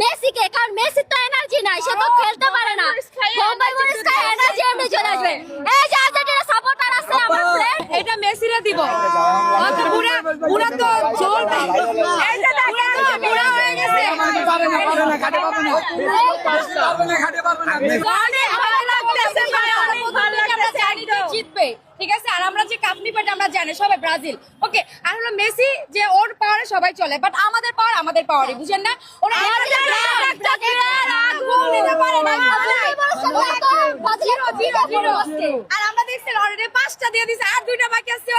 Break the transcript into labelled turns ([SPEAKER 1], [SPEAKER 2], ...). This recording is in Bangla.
[SPEAKER 1] মেসিকে, কারণ মেসির তো এনার্জি নাই, সে তো খেলতে পারে না। বোম্বাই মরিচ খায়, এনার্জি এমনি চলে আসবে। এই যে আর্জেন্টিনা সাপোর্টার আছে আমার ফ্রেন্ড, এটা মেসিরে দিব। আচ্ছা পুরা পুরা তো জ্বলবে। এই যে দেখেন পুরা হয়ে গেছে। পারে না খাটে পাবে না। খাটে পাবে না। অনেক ভালো লাগতেছে ভাই, অনেক ভালো লাগতেছে। জানি তো জিতবে, ঠিক আছে। আর আমরা যে কাপ নিবে আমরা জানি সবাই ব্রাজিল, ওকে। আর হলো মেসি যে ওর পাওয়ারে সবাই চলে, বাট আমাদের পাওয়ার আমাদের পাওয়ারই, বুঝেন না? ওরা একটা প্লেয়ার আগুন দিতে পারে না। আর আমরা দেখছি অলরেডি 5টা দিয়ে দিছে, আর 2টা বাকি আছে।